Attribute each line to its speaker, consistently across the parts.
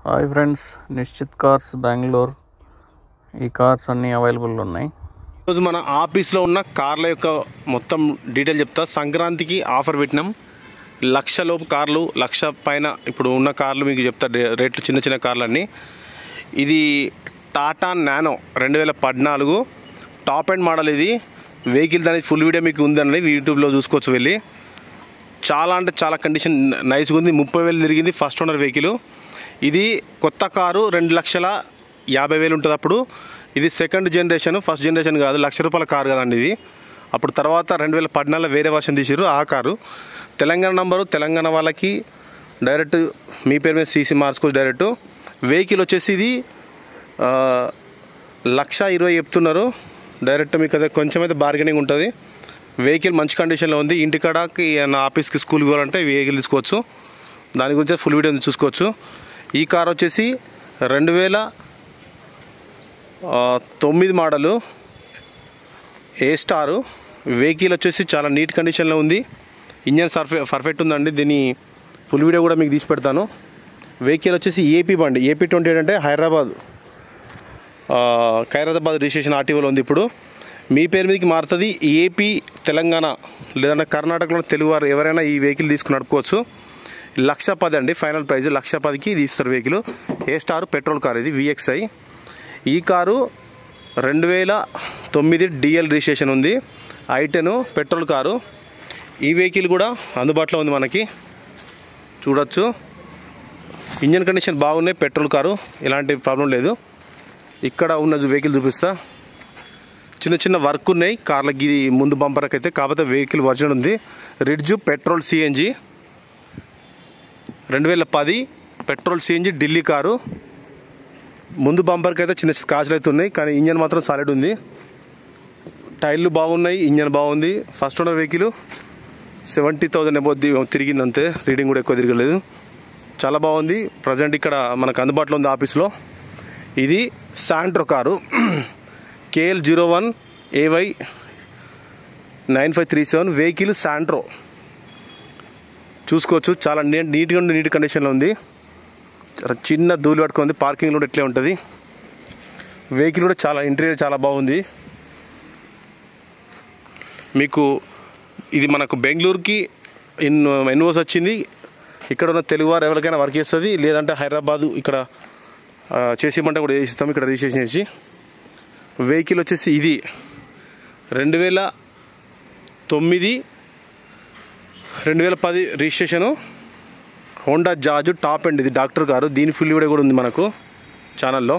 Speaker 1: Hi friends, Nischith Cars Bengaluru. ఈ cars అన్నీ available ఉన్నాయి.
Speaker 2: ఈరోజు మన ఆఫీస్లో ఉన్న కార్ల యొక్క మొత్తం డీటెయిల్ చెప్తా. సంక్రాంతికి ఆఫర్ పెట్టినాం. 1,00,000 లోపు కార్లు, 1,00,000 పైన ఇప్పుడు ఉన్న కార్లు మీకు చెప్తా రేట్లు. చిన్న చిన్న కార్లు అన్నీ. ఇది Tata nano 2014 top end model. ఇది వెహికల్ దాని ఫుల్ వీడియో మీకు ఉందండి, యూట్యూబ్లో చూసుకోవచ్చు వెళ్ళి. చాలా అంటే చాలా కండిషన్ నైస్గా ఉంది. 30,000 తిరిగింది, ఫస్ట్ ఓనర్ వెహికల్. ఇది కొత్త కారు 2,50,000 ఉంటుంది అప్పుడు. ఇది సెకండ్ జనరేషన్, ఫస్ట్ జనరేషన్ కాదు. ₹1,00,000 కారు కదండి ఇది. అప్పుడు తర్వాత 2014 వేరే వర్షన్ తీసిరు ఆ కారు. తెలంగాణ నంబరు, తెలంగాణ వాళ్ళకి డైరెక్ట్ మీ పేరు మీద సీసీ మార్చుకోవచ్చు డైరెక్ట్. వెహికల్ వచ్చేసి ఇది 1,20,000 చెప్తున్నారు డైరెక్ట్. మీకు అదే కొంచెం అయితే బార్గెనింగ్ ఉంటుంది. వెహికల్ మంచి కండిషన్లో ఉంది. ఇంటికాడకి నా ఆఫీస్కి స్కూల్కి పోవాలంటే వెహికల్ తీసుకోవచ్చు. దాని గురించి ఫుల్ వీడియో చూసుకోవచ్చు. ఈ కార్ వచ్చేసి 2009 మోడలు, ఏ స్టారు. వెహికల్ వచ్చేసి చాలా నీట్ కండిషన్లో ఉంది. ఇంజన్ పర్ఫెక్ట్ ఉందండి. దీని ఫుల్ వీడియో కూడా మీకు తీసి పెడతాను. వెహికల్ వచ్చేసి ఏపీ బండి, ఏపీ 28 అంటే ఖైరతాబాద్ రిజిస్ట్రేషన్ ఆర్టీఓలో ఉంది. ఇప్పుడు మీ పేరు మీదకి మారుతుంది. ఏపీ, తెలంగాణ లేదంటే కర్ణాటకలో తెలుగువారు ఎవరైనా ఈ వెహికల్ తీసుకుని నడుపుకోవచ్చు. 1,10,000 అండి ఫైనల్ ప్రైస్. 1,10,000కి ఇది ఇస్తారు వెహికల్. ఏ స్టార్ పెట్రోల్ కార్, ఇది VXI. ఈ కారు 2009 DL రిజిస్ట్రేషన్ ఉంది. I10 petrol car. ఈ వెహికల్ కూడా అందుబాటులో ఉంది మనకి, చూడొచ్చు. ఇంజన్ కండిషన్ బాగున్నాయి. పెట్రోల్ కారు, ఎలాంటి ప్రాబ్లం లేదు. ఇక్కడ ఉన్న వెహికల్ చూపిస్తా. చిన్న చిన్న వర్క్ ఉన్నాయి కార్లకి. ఇది ముందు బంపర్కి అయితే, కాకపోతే వెహికల్ వర్జన్ ఉంది. Ridge petrol CNG 2010 petrol CNG Delhi car. ముందు బంపర్కి అయితే చిన్న స్క్రాచ్లు అయితే ఉన్నాయి, కానీ ఇంజన్ మాత్రం సాలిడ్ ఉంది. టైర్లు బాగున్నాయి, ఇంజన్ బాగుంది. First owner vehicle. 70,000 అబౌవ్ తిరిగింది అంతే, రీడింగ్ కూడా ఎక్కువ తిరగలేదు. చాలా బాగుంది. ప్రజెంట్ ఇక్కడ మనకు అందుబాటులో ఉంది ఆఫీస్లో. ఇది Santro car, KL 01 AY 9537 vehicle Santro. చూసుకోవచ్చు. చాలా నీట్గా ఉండి నీట్ కండిషన్లో ఉంది. చిన్న ధూళి పట్టుకుంది. పార్కింగ్లో కూడా ఇట్లే ఉంటుంది. వెహికల్ కూడా చాలా ఇంటీరియర్ చాలా బాగుంది. మీకు ఇది మనకు బెంగళూరుకి ఎన్ఓస్ వచ్చింది. ఇక్కడ ఉన్న తెలుగువారు ఎవరికైనా వర్క్ చేస్తుంది. లేదంటే హైదరాబాదు ఇక్కడ చేసేయమంటే కూడా చేసిస్తాం, ఇక్కడ రిజిస్ట్రేషన్ చేసి. వెహికల్ వచ్చేసి ఇది 2009 2010 registration. Honda jazz top end, ఇది డాక్టర్ కారు. దీని ఫుల్ వీడియో కూడా ఉంది మనకు ఛానల్లో.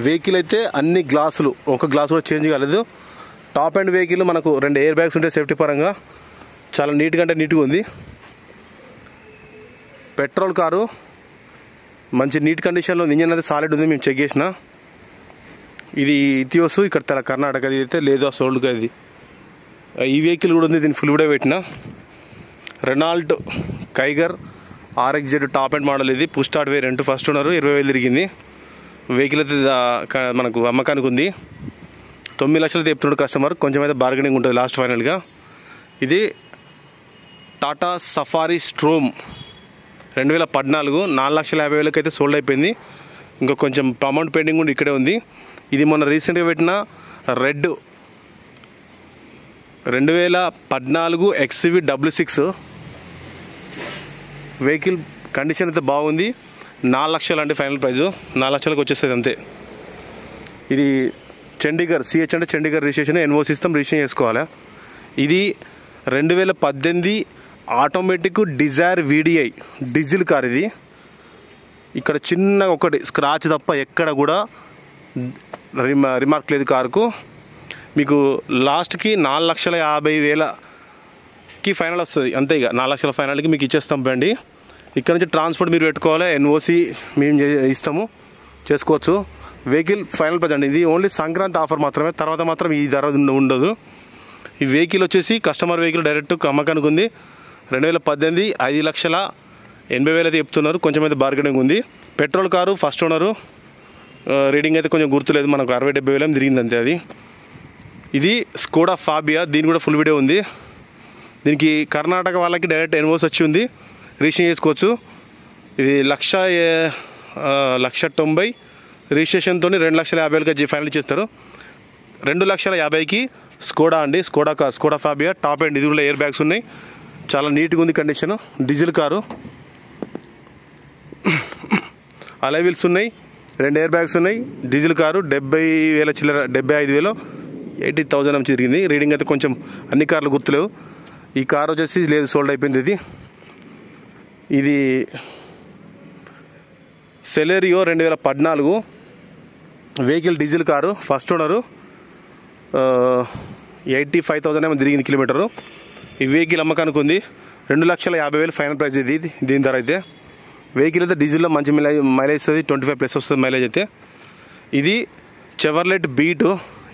Speaker 2: వెహికల్ అయితే అన్ని గ్లాసులు, ఒక గ్లాస్ కూడా చేంజ్ కాలేదు. Top end vehicle. మనకు 2 ఎయిర్ బ్యాగ్స్ ఉంటాయి సేఫ్టీ పరంగా. చాలా నీట్గా అంటే నీట్గా ఉంది. పెట్రోల్ కారు, మంచి నీట్ కండిషన్లో ఉంది. ఇంజన్ అయితే సాలిడ్ ఉంది, మేము చెక్ చేసిన. ఇది ఇథియోస్, ఇక్కడ కర్ణాటక. ఇది అయితే లేదా సోల్డ్గా ఇది. ఈ వెహికల్ కూడా ఉంది, దీన్ని ఫుల్ వీడియో పెట్టిన. Renault Kiger RXZ top end model. ఇది push start variant, first owner. 20,000 తిరిగింది. వెహికల్ అయితే మనకు అమ్మకానికి ఉంది. 9 లక్షలు చెప్తున్నాడు కస్టమర్. కొంచెం అయితే బార్గెనింగ్ ఉంటుంది లాస్ట్ ఫైనల్గా. ఇది టాటా సఫారీ స్ట్రోమ్ 2014 4,50,000 అయితే సోల్డ్ అయిపోయింది. ఇంకా కొంచెం అమౌంట్ పెండింగ్ ఉండి ఇక్కడే ఉంది. ఇది మొన్న రీసెంట్గా పెట్టిన రెడ్ 2014 XUV 66 వెహికల్. కండిషన్ అయితే బాగుంది. 4 లక్షలు అంటే ఫైనల్ ప్రైజు. 4 లక్షలకు వచ్చేస్తుంది అంతే. ఇది చండీగఢ్, CH అంటే చండీగఢ్ రిజిస్ట్రేషన్. NOC ఇస్తాం, రిజిస్ట్రేషన్ చేసుకోవాలి. ఇది 2018 automatic Dzire VDI diesel car. ఇది ఇక్కడ చిన్న ఒకటి స్క్రాచ్ తప్ప ఎక్కడ కూడా రిమార్క్ లేదు కారుకు. మీకు లాస్ట్కి 4,50,000కి ఫైనల్ వస్తుంది అంతే. ఇక 4 లక్షల ఫైనల్కి మీకు ఇచ్చేస్తాం బండి. ఇక్కడ నుంచి ట్రాన్స్పోర్ట్ మీరు పెట్టుకోవాలి. NOC మేము ఇస్తాము, చేసుకోవచ్చు. వెహికల్ ఫైనల్ ప్రైస్ అండి. ఇది ఓన్లీ సంక్రాంతి ఆఫర్ మాత్రమే, తర్వాత మాత్రం ఈ ధర ఉండదు. ఈ వెహికల్ వచ్చేసి కస్టమర్ వెహికల్ డైరెక్ట్ అమ్మకానికి ఉంది. 2018 5,80,000 అయితే చెప్తున్నారు. కొంచెం అయితే బార్గెనింగ్ ఉంది. Petrol car, first owner. Reading అయితే కొంచెం గుర్తులేదు, మనకు 60,000-70,000 తిరిగింది అంతే. అది ఇది స్కోడా ఫాబియా. దీని కూడా ఫుల్ వీడియో ఉంది. దీనికి కర్ణాటక వాళ్ళకి డైరెక్ట్ NOS వచ్చి ఉంది, రిజిస్ట్రేషన్ చేసుకోవచ్చు. ఇది 1,90,000 రిజిస్ట్రేషన్తో 2,50,000 ఫైనల్ చేస్తారు. 2,50,000కి స్కోడా అండి, స్కోడా ఫాబియా టాప్ అండ్. ఇది కూడా ఎయిర్ బ్యాగ్స్ ఉన్నాయి, చాలా నీట్గా ఉంది condition. Diesel car, alloy wheels ఉన్నాయి, 2 ఎయిర్ బ్యాగ్స్ ఉన్నాయి. డీజిల్ కారు 70,000 చిల్లర, 75,000 80,000 నుంచి తిరిగింది. రీడింగ్ అయితే కొంచెం అన్ని కార్లు గుర్తులేవు. ఈ కార్ వచ్చేసి లేదు, సోల్డ్ అయిపోయింది. ఇది Celerio 2014 vehicle, diesel car, first owner, 85,000 ఏమో తిరిగింది కిలోమీటరు. ఈ వెహికల్ అమ్మకానికి ఉంది. 2,50,000 ఫైనల్ ప్రైస్ ఇది. దీని ధర అయితే వెహికల్ అయితే డీజిల్లో మంచి మైలేజ్ ఇస్తుంది, 25+ వస్తుంది మైలేజ్ అయితే. ఇది చెవర్లెట్ బీట్,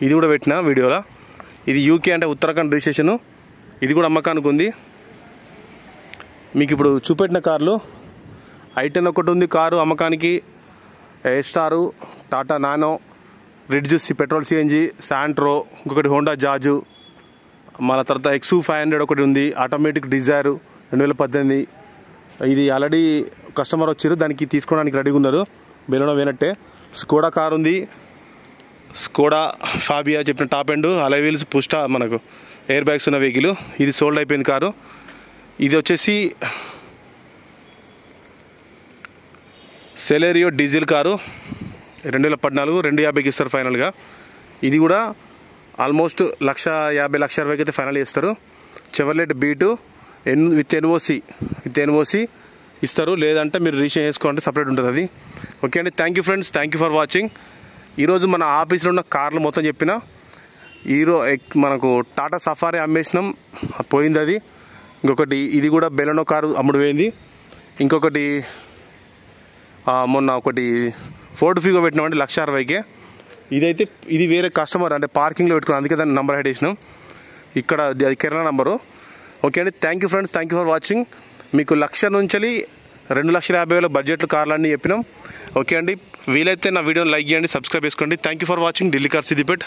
Speaker 2: ఇది కూడా పెట్టిన వీడియోలో. ఇది యూకే అంటే ఉత్తరాఖండ్ రిజిస్ట్రేషను. ఇది కూడా అమ్మకానికి ఉంది. మీకు ఇప్పుడు చూపెట్టిన కార్లు i10 ఒకటి ఉంది కారు అమ్మకానికి, A Star, Tata Nano, Ritz petrol CNG, Santro, ఇంకొకటి హోండా జాజు, మళ్ళీ తర్వాత XU500 ఒకటి ఉంది, ఆటోమేటిక్ డిజైర్ 2018. ఇది ఆల్రెడీ కస్టమర్ వచ్చారు, దానికి తీసుకోవడానికి రెడీగా ఉన్నారు, బెలూనో వేనట్టే. స్కోడా కార్ ఉంది, స్కోడా ఫాబియా చెప్పిన టాప్ ఎండ్, అలాయ్ వీల్స్, పుష్ట మనకు ఎయిర్ బ్యాగ్స్ ఉన్న వెహికల్. ఇది సోల్డ్ అయిపోయింది కారు. ఇది వచ్చేసి సెలెరియో డీజిల్ కారు 2014, 2,50,000కి ఇస్తారు ఫైనల్గా. ఇది కూడా ఆల్మోస్ట్ 1,50,000 అయితే ఫైనల్ చేస్తారు. చెవర్లెట్ బీటు విత్ ఎన్ఓసి ఇస్తారు, లేదంటే మీరు రిజిస్ట్రేషన్ చేసుకోవాలంటే సపరేట్ ఉంటుంది అది. ఓకే అండి, thank you friends, thank you for watching. ఈరోజు మన ఆఫీస్లో ఉన్న కార్లు మొత్తం చెప్పిన. మనకు టాటా సఫారీ అమ్మేసినాం, పోయింది అది. ఇంకొకటి ఇది కూడా బెలెనో కారు అమ్ముడు పోయింది. ఇంకొకటి మొన్న ఒకటి ఫోర్డ్ ఫిగో పెట్టినామండి 1,60,000కి. ఇదైతే ఇది వేరే కస్టమర్ అంటే పార్కింగ్లో పెట్టుకున్నాం, అందుకే దాన్ని నెంబర్ హెడ్ వేసినాం. ఇక్కడ అది కిరాణా నెంబరు. ఓకే అండి, thank you friends, thank you for watching. మీకు 1,00,000 నుంచి 2,50,000 బడ్జెట్లు కార్లన్నీ చెప్పినాం. ఓకే అండి, వీలైతే నా వీడియోని లైక్ చేయండి, సబ్స్క్రైబ్ చేసుకోండి. Thank you for watching. Delhi car Siddipet.